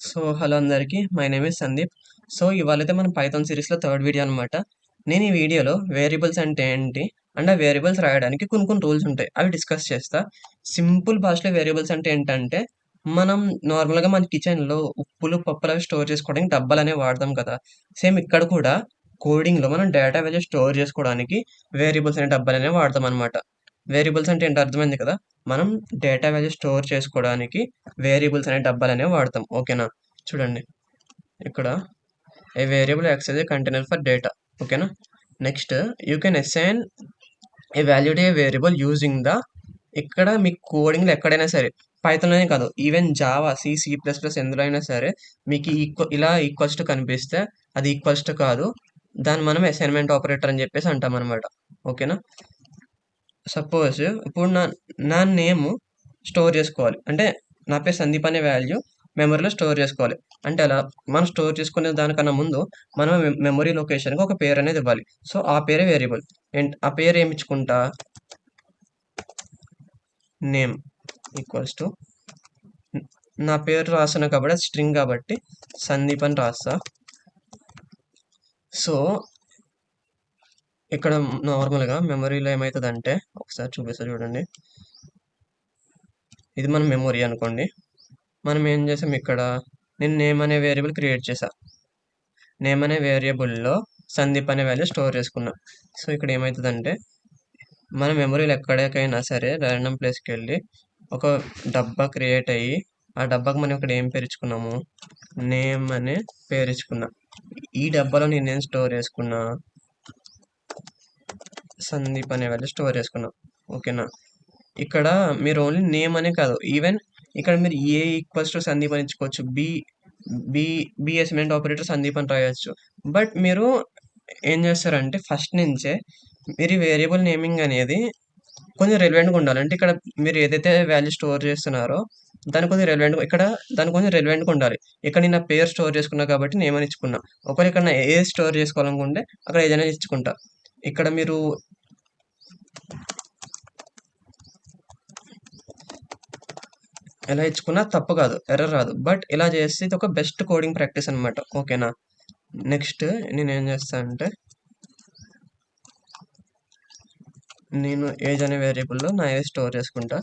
Hello అందరికీ. My name is Sandeep. ఇవాళైతే మన పైథాన్ సిరీస్‌లో థర్డ్ వీడియో అనమాట. నేను ఈ వీడియోలో వేరియబుల్స్ అంటే ఏంటి? అండ్ ఆ వేరియబుల్స్ రాయడానికి కొన్ని కొన్ని రూల్స్ ఉంటాయి. అవి డిస్కస్ చేస్తా. సింపుల్ భాషలో వేరియబుల్స్ అంటే ఏంటంటే, మనం నార్మల్‌గా మన కిచెన్‌లో ఉప్పులు, పప్పులు అవి స్టోర్ చేసుకోవడానికి డబ్బాలనేవి వాడతాం కదా! సేమ్ ఇక్కడ కూడా కోడింగ్‌లో మనం డేటా వాల్యూ స్టోర్ చేసుకోవడానికి వేరియబుల్స్ అనే డబ్బాలనేవి వాడతామనమాట. వేరియబుల్స్ అంటే ఏంటో అర్థమైంది కదా! మనం డేటా వాల్యూ స్టోర్ చేసుకోవడానికి వేరియబుల్స్ అనే డబ్బాలనేవి వాడతాం. ఓకేనా? చూడండి ఇక్కడ a variable acts as a container for data. ఓకేనా? Next you can assign a value to a variable using the ఇక్కడ మీ కోడింగ్‌లో ఎక్కడైనా సరే పైథాన్‌లోనే కాదు even Java, C plus plus ఎందులో అయినా సరే మీకు ఇలా ఈక్వల్స్ టు కనిపిస్తే అది ఈక్వల్స్ టు కాదు. దాన్ని మనం అసైన్‌మెంట్ ఆపరేటర్ అని చెప్పేసి అంటామనమాట. ఓకేనా? సపోజ్ ఇప్పుడు నా నేమ్ స్టోర్ చేసుకోవాలి. అంటే నా పేరు సందీప్ అనే వాల్యూ మెమరీలో స్టోర్ చేసుకోవాలి. అంటే అలా మనం స్టోర్ చేసుకునే దానికన్నా ముందు మనం మెమరీ లొకేషన్‌కి ఒక పేరు అనేది ఇవ్వాలి. ఆ పేరే వేరియబుల్. ఆ పేరు ఏమి ఇచ్చుకుంటా నేమ్ ఈక్వల్స్ టు నా పేరు రాస్తున్నా కాబట్టి అది స్ట్రింగ్ కాబట్టి సందీప్ అని రాస్తా. సో ఇక్కడ నార్మల్‌గా మెమరీలో ఏమైతదంటే ఒకసారి చూపిస్తా చూడండి. ఇది మన మెమరీ అనుకోండి. మనం ఏం చేసాం ఇక్కడ నేను నేమ్ అనే వేరియబుల్ క్రియేట్ చేశా. నేమ్ అనే వేరియబుల్‌లో సందీప్ అనే వాల్యూ స్టోర్ చేసుకున్నా. ఇక్కడ ఏమైతదంటే మన మెమరీలో ఎక్కడికైనా సరే ర్యాండమ్ ప్లేస్‌కెళ్ళి ఒక డబ్బా క్రియేట్ అయ్యి ఆ డబ్బాకి మనం ఇక్కడ ఏం పేరు ఇచ్చుకున్నాము? నేమ్ అనే పేరు ఇచ్చుకున్నా. ఈ డబ్బాలో నేనేం స్టోర్ చేసుకున్నా? సందీప్ అనే వాల్యూ స్టోర్ చేసుకున్నా. ఓకేనా? ఇక్కడ మీరు ఓన్లీ నేమ్ అనే కాదు ఈవెన్ ఇక్కడ మీరు ఏ ఈక్వల్స్ టు సందీప్ అని ఇచ్చుకోవచ్చు. B B assignment operator Sandeep అని రాయొచ్చు. బట్ మీరు ఏం చేస్తారంటే ఫస్ట్ నుంచే మీరు ఈ వేరియబుల్ నేమింగ్ అనేది కొంచెం రెలెవెంట్‌గా ఉండాలి. అంటే ఇక్కడ మీరు ఏదైతే వాల్యూ స్టోర్ చేస్తున్నారో దానికి కొంచెం రెలెవెంట్‌గా దానికి కొంచెం రెలెవెంట్‌గా ఉండాలి. ఇక్కడ నేను నా పేరు స్టోర్ చేసుకున్నా కాబట్టి నేమ్ అని ఇచ్చుకున్నా. ఒకవేళ ఇక్కడ నా ఏజ్ స్టోర్ చేసుకోవాలనుకుంటే అక్కడ ఏజ్ అనేది ఇచ్చుకుంటా. ఇక్కడ మీరు ఎలా ఇచ్చుకున్నా తప్పు కాదు. ఎర్రర్ రాదు. బట్ ఇలా చేస్తే ఇది ఒక బెస్ట్ కోడింగ్ ప్రాక్టీస్ అనమాట. ఓకేనా? నెక్స్ట్ నేనేం చేస్తా అంటే నేను ఏజ్ అనే వేరియబుల్‌లో నా ఏజ్ స్టోర్ చేసుకుంటా.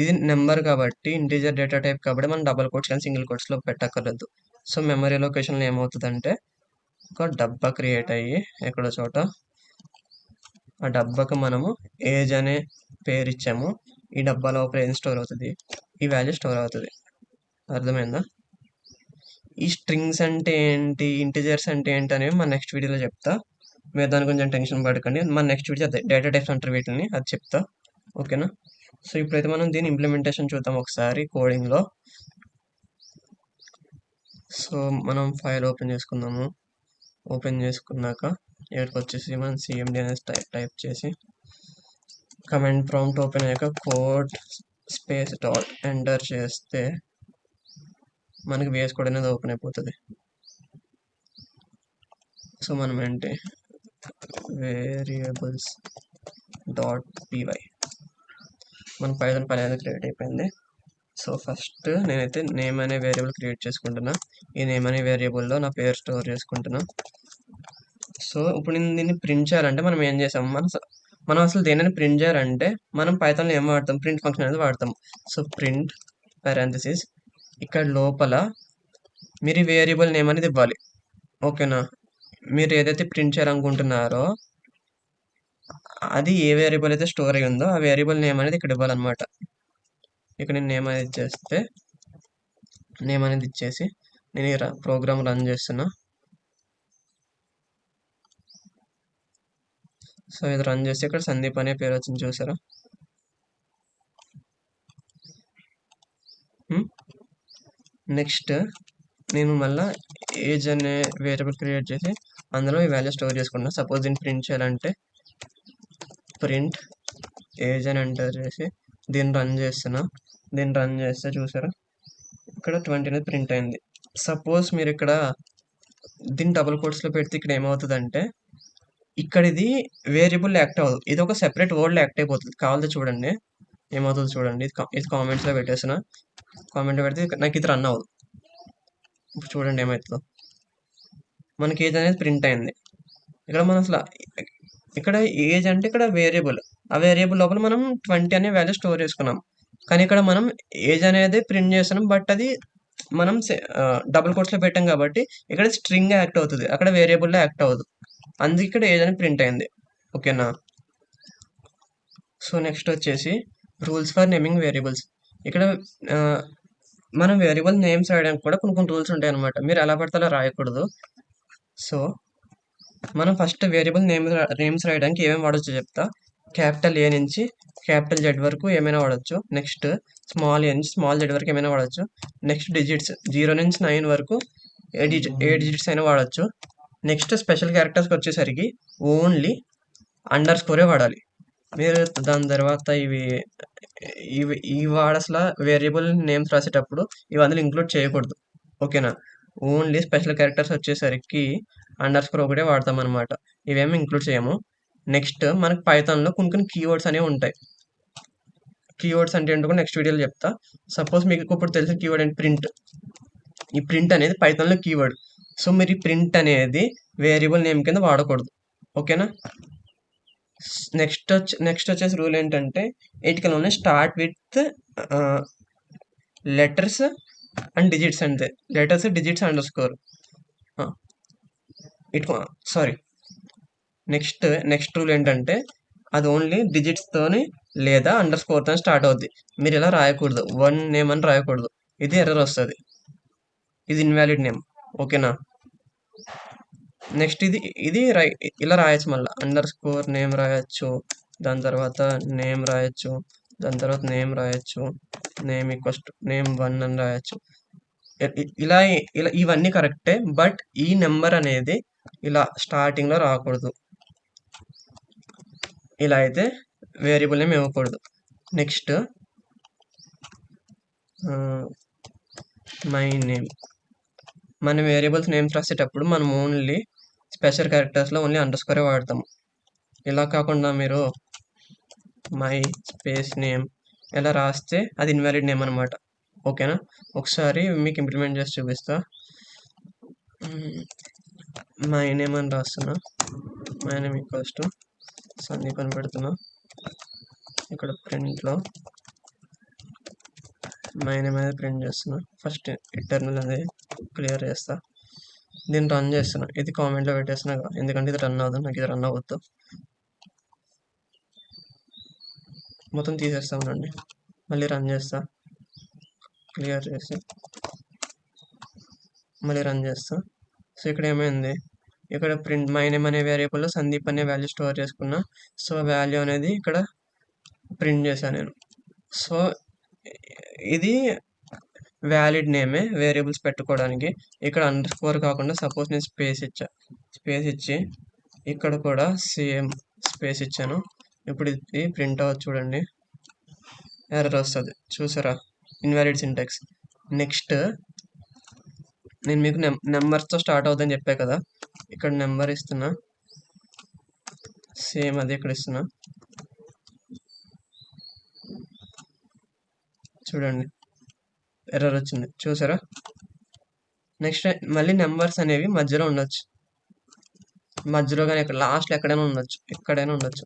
ఇది నెంబర్ కాబట్టి ఇంటిజర్ డేటా టైప్ కాబట్టి మనం డబుల్ కోట్స్ కానీ సింగిల్ కోట్స్‌లో పెట్టక్కర్లేదు. మెమరీ లొకేషన్‌లో ఏమవుతదంటే ఒక డబ్బా క్రియేట్ అయ్యి ఎక్కడో చోట ఆ డబ్బాకి మనము ఏజ్ అనే పేరు ఇచ్చాము. ఈ డబ్బా లోపల ఏం స్టోర్ అవుతది? ఈ వాల్యూ స్టోర్ అవుతది. అర్థమైందా? ఈ స్ట్రింగ్స్ అంటే ఏంటి? ఇంటిజర్స్ అంటే ఏంటి అనేవి మన నెక్స్ట్ వీడియోలో చెప్తా. మీరు దాని గురించి టెన్షన్ పడకండి. మన నెక్స్ట్ వీడియో అదే డేటా టైప్స్ అంటారు వీటిని. అది చెప్తా. ఓకేనా? ఇప్పుడైతే మనం దీని ఇంప్లిమెంటేషన్ చూద్దాం ఒకసారి కోడింగ్‌లో. మనం ఫైల్ ఓపెన్ చేసుకుందాము. ఓపెన్ చేసుకున్నాక ఇక్కడికొచ్చేసి మనం సీఎండీ అనేది టైప్ చేసి కమాండ్ ప్రాంప్ట్ ఓపెన్ అయ్యాక కోడ్ స్పేస్ డాట్ ఎంటర్ చేస్తే మనకి VS కోడ్ అనేది ఓపెన్ అయిపోతుంది. మనం ఏంటి వేరియబుల్స్ డాట్ py మన పైథాన్ ఫైల్ అనేది క్రియేట్ అయిపోయింది. ఫస్ట్ నేనైతే నేమ్ అనే వేరియబుల్ క్రియేట్ చేసుకుంటున్నా. ఈ నేమ్ అనే వేరియబుల్లో నా పేరు స్టోర్ చేసుకుంటున్నా. ఇప్పుడు నేను దీన్ని ప్రింట్ చేయాలంటే మనం ఏం చేసాం? మనం అసలు దేనిని ప్రింట్ చేయాలంటే మనం పైథాన్‌లో ఏం వాడతాం? ప్రింట్ ఫంక్షన్ అనేది వాడతాం. ప్రింట్ పారాంథసిస్ ఇక్కడ లోపల మీరు ఈ వేరియబుల్ నేమ్ అనేది ఇవ్వాలి. ఓకేనా? మీరు ఏదైతే ప్రింట్ చేయాలనుకుంటున్నారో అది ఏ వేరియబుల్ అయితే స్టోర్ అయ్యి ఉందో ఆ వేరియబుల్ నేమ్ అనేది ఇక్కడ ఇవ్వాలన్నమాట. ఇక్కడ నేను నేమ్ అనేది ఇచ్చేస్తే నేమ్ అనేది ఇచ్చేసి నేను ఈ ప్రోగ్రామ్ రన్ చేస్తున్నా. ఇది రన్ చేస్తే ఇక్కడ సందీప్ అనే పేరు వచ్చింది చూసారా? నెక్స్ట్ నేను మళ్ళీ ఏజ్ అనే వేరియబుల్ క్రియేట్ చేసి అందులో ఈ వాల్యూ స్టోర్ చేసుకున్నా. సపోజ్ దీన్ని ప్రింట్ చేయాలంటే ప్రింట్ ఏజ్ అని ఎంటర్ చేసి దీన్ని రన్ చేస్తున్నా. దీన్ని రన్ చేస్తే చూసారా ఇక్కడ 20 అనేది ప్రింట్ అయింది. సపోజ్ మీరు ఇక్కడ దీన్ని డబుల్ కోట్స్లో పెడితే ఇక్కడ ఏమవుతుందంటే ఇక్కడ ఇది వేరియబుల్ యాక్ట్ అవ్వదు. ఇది ఒక సెపరేట్ వర్డ్లో యాక్ట్ అయిపోతుంది. కావాలంటే చూడండి ఏమవుతుందో చూడండి. ఇది కామెంట్స్లో పెట్టేసిన కామెంట్ పెడితే నాకు ఇది రన్ అవ్వదు. ఇప్పుడు చూడండి ఏమవుతుందో. మనకి ఏజ్ అనేది ప్రింట్ అయింది. ఇక్కడ మనం అసలు ఇక్కడ ఏజ్ అంటే ఇక్కడ వేరియబుల్. ఆ వేరియబుల్ లోపల మనం 20 అనే వాల్యూ స్టోర్ చేసుకున్నాం. కానీ ఇక్కడ మనం ఏజ్ అనేది ప్రింట్ చేస్తున్నాం. బట్ అది మనం డబుల్ కోట్స్‌లో పెట్టాం కాబట్టి ఇక్కడ స్ట్రింగ్ యాక్ట్ అవుతది. అక్కడ వేరియబుల్‌లో యాక్ట్ అవ్వదు. అందుకే ఇక్కడ ఏజ్ అని ప్రింట్ అయింది. ఓకేనా? సో, నెక్స్ట్ వచ్చేసి రూల్స్ ఫర్ నేమింగ్ వేరియబుల్స్. ఇక్కడ మనం వేరియబుల్ నేమ్స్ రాయడానికి కూడా కొన్ని కొన్ని రూల్స్ ఉంటాయన్నమాట. మీరు ఎలా పడితే అలా రాయకూడదు. సో, మనం ఫస్ట్ వేరియబుల్ నేమ్స్ రాయడానికి ఏమేమి వాడొచ్చో చెప్తా. క్యాపిటల్ ఏ నుంచి క్యాపిటల్ జెడ్ వరకు ఏమైనా వాడొచ్చు. నెక్స్ట్ స్మాల్ ఏ నుంచి స్మాల్ జెడ్ వరకు ఏమైనా వాడొచ్చు. నెక్స్ట్ డిజిట్స్ 0 నుంచి 9 వరకు ఏ డిజిట్స్ అయినా వాడొచ్చు. నెక్స్ట్ స్పెషల్ క్యారెక్టర్స్కి వచ్చేసరికి ఓన్లీ అండర్ స్కోరే వాడాలి. మీరు దాని తర్వాత ఇవి అసలు వేరియబుల్ నేమ్స్ రాసేటప్పుడు ఇవి అందులో ఇంక్లూడ్ చేయకూడదు. ఓకేనా? ఓన్లీ స్పెషల్ క్యారెక్టర్స్ వచ్చేసరికి అండర్ స్కోర్ ఒకటే వాడతాం అనమాట. ఇవేమి ఇంక్లూడ్ చేయము. నెక్స్ట్ మనకి పైథాన్లో కొన్ని కొన్ని కీవర్డ్స్ అనేవి ఉంటాయి. కీవర్డ్స్ అంటే ఏంటో కూడా నెక్స్ట్ వీడియోలో చెప్తా. సపోజ్ మీకు ఇప్పుడు తెలిసిన కీవర్డ్ ఏంటి? ప్రింట్. ఈ ప్రింట్ అనేది పైథాన్లో కీవర్డ్. సో మీరు ఈ ప్రింట్ అనేది వేరియబుల్ నేమ్ కింద వాడకూడదు. ఓకేనా? నెక్స్ట్ వచ్చేసి రూల్ ఏంటంటే it can only start with letters and digits అంతే. Letters, digits, underscore. Sorry, next rule ఏంటంటే అది ఓన్లీ డిజిట్స్తోని లేదా అండర్ స్కోర్తో స్టార్ట్ అవుద్ది. మీరు ఇలా రాయకూడదు. వన్ నేమ్ అని రాయకూడదు. ఇది ఎర్రర్ వస్తుంది. ఇది ఇన్వాలిడ్ నేమ్. ఓకేనా? నెక్స్ట్ ఇది ఇలా రాయొచ్చు. మళ్ళీ అండర్ స్కోర్ నేమ్ రాయొచ్చు, దాని తర్వాత నేమ్ రాయొచ్చు, దాని తర్వాత నేమ్ రాయొచ్చు, నేమ్ ఈక్వల్స్ టు నేమ్ 1 అని రాయొచ్చు. ఇలా ఇలా ఇవన్నీ కరెక్టే. బట్ ఈ నెంబర్ అనేది ఇలా స్టార్టింగ్లో రాకూడదు. ఇలా అయితే వేరియబుల్ నేమ్ ఇవ్వకూడదు. Next my name. మన వేరియబుల్స్ నేమ్స్ రాసేటప్పుడు మనం ఓన్లీ స్పెషల్ క్యారెక్టర్స్లో ఓన్లీ అండర్ స్కోరే వాడతాము. ఇలా కాకుండా మీరు మై స్పేస్ నేమ్ ఎలా రాస్తే అది ఇన్వాలిడ్ నేమ్ అనమాట. ఓకేనా? ఒకసారి మీకు ఇంప్లిమెంట్ చేసి చూపిస్తా. మై నేమ్ అని రాస్తున్నా. My name equals to Sandeep అని పెడుతున్నా. ఇక్కడ ప్రింట్లో మై నేమ్ అనేది ప్రింట్ చేస్తున్నా. ఫస్ట్ ఇంటర్నల్ అనేది క్లియర్ చేస్తా. దీన్ని రన్ చేస్తున్నా. ఇది కామెంట్లో పెట్టేస్తున్నా, ఎందుకంటే ఇది రన్ అవ్వదు. నాకు ఇది రన్ అవ్వద్దు. మొత్తం తీసేస్తా ఉండండి. మళ్ళీ రన్ చేస్తా. క్లియర్ చేసి మళ్ళీ రన్ చేస్తా. సో ఇక్కడ ఏమైంది? ఇక్కడ ప్రింట్ మై నేమ్ అనే వేరియబుల్లో సందీప్ అనే వాల్యూ స్టోర్ చేసుకున్నా. సో వాల్యూ అనేది ఇక్కడ ప్రింట్ చేశాను నేను. సో ఇది వ్యాలిడ్ నేమే వేరియబుల్స్ పెట్టుకోవడానికి. ఇక్కడ అండర్ స్కోర్ కాకుండా సపోజ్ నేను స్పేస్ ఇచ్చి ఇక్కడ కూడా సేమ్ స్పేస్ ఇచ్చాను. ఇప్పుడు ఇది ప్రింట్ అవ్వచ్చు. చూడండి, ఎర్రర్ వస్తుంది. చూసారా? Invalid syntax. నెక్స్ట్ నేను మీకు నెంబర్స్తో స్టార్ట్ అవుతుందని చెప్పా కదా, ఇక్కడ నెంబర్ ఇస్తున్నా. సేమ్ అది ఇక్కడ ఇస్తున్నా. చూడండి, ఎర్రర్ వచ్చింది. చూసారా? నెక్స్ట్ మళ్ళీ నెంబర్స్ అనేవి మధ్యలో ఉండొచ్చు. మధ్యలో కానీ ఇక్కడ లాస్ట్లో ఎక్కడైనా ఉండొచ్చు. ఎక్కడైనా ఉండొచ్చు.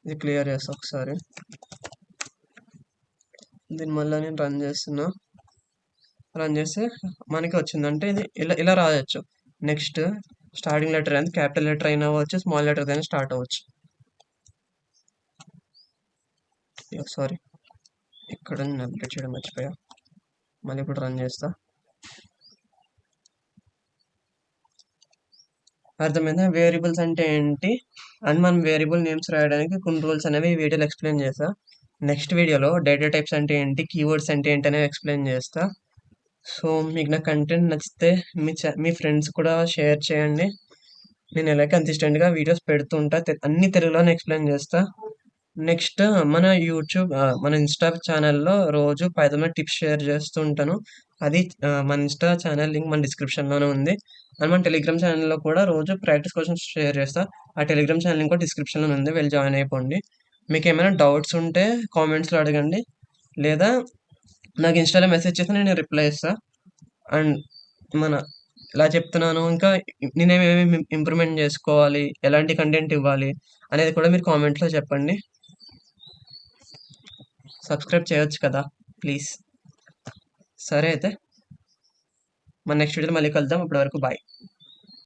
ఇది క్లియర్ చేస్తా ఒకసారి. దీన్ని మళ్ళీ నేను రన్ చేస్తున్నా. రన్ చేస్తే మనకి వచ్చిందంటే ఇది ఇలా రాయొచ్చు. నెక్స్ట్ స్టార్టింగ్ లెటర్ అనేది క్యాపిటల్ లెటర్ అయినా అవ్వచ్చు, స్మాల్ లెటర్ అయినా స్టార్ట్ అవ్వచ్చు. సారీ, ఇక్కడ నేను అప్డేట్ చేయడం మర్చిపోయా. మళ్ళీ ఇప్పుడు రన్ చేస్తా. అర్థమైందా? వేరియబుల్స్ అంటే ఏంటి అండ్ మనం వేరియబుల్ నేమ్స్ రాయడానికి కొన్ని రూల్స్ అనేవి ఈ వీడియోలో ఎక్స్ప్లెయిన్ చేస్తా. నెక్స్ట్ వీడియోలో డేటా టైప్స్ అంటే ఏంటి, కీవర్డ్స్ అంటే ఏంటి అనేది ఎక్స్ప్లెయిన్ చేస్తా. సో మీకు నా కంటెంట్ నచ్చితే మీ ఫ్రెండ్స్ కూడా షేర్ చేయండి. నేను ఎలా కన్సిస్టెంట్గా వీడియోస్ పెడుతుంటా. అన్ని తెలుగులోనే ఎక్స్ప్లెయిన్ చేస్తా. నెక్స్ట్ మన యూట్యూబ్ మన ఇన్స్టా ఛానల్లో రోజు పైథాన్ టిప్స్ షేర్ చేస్తూ ఉంటాను. అది మన ఇన్స్టా ఛానల్ లింక్ మన డిస్క్రిప్షన్లోనే ఉంది. అండ్ మన టెలిగ్రామ్ ఛానల్లో కూడా రోజు ప్రాక్టీస్ క్వశ్చన్స్ షేర్ చేస్తా. ఆ టెలిగ్రామ్ ఛానల్ లింక్ కూడా డిస్క్రిప్షన్లో ఉంది. వెళ్ళి జాయిన్ అయిపోండి. మీకు ఏమైనా డౌట్స్ ఉంటే కామెంట్స్లో అడగండి, లేదా నాకు ఇన్‌స్టాలో మెసేజ్ చేస్తే నేను రిప్లై ఇస్తా. అండ్ మన ఇలా చెప్తున్నాను. ఇంకా నేనేమేమి ఇంప్రూవ్‌మెంట్ జేసుకోవాలి, ఎలాంటి కంటెంట్ ఇవ్వాలి అనేది కూడా మీరు కామెంట్‌లో చెప్పండి. సబ్స్క్రైబ్ చేయొచ్చు కదా! ప్లీజ్. సరే అయితే. మన నెక్స్ట్ వీడియోలో మళ్ళీ కలుద్దాం. అప్పటి వరకు బాయ్.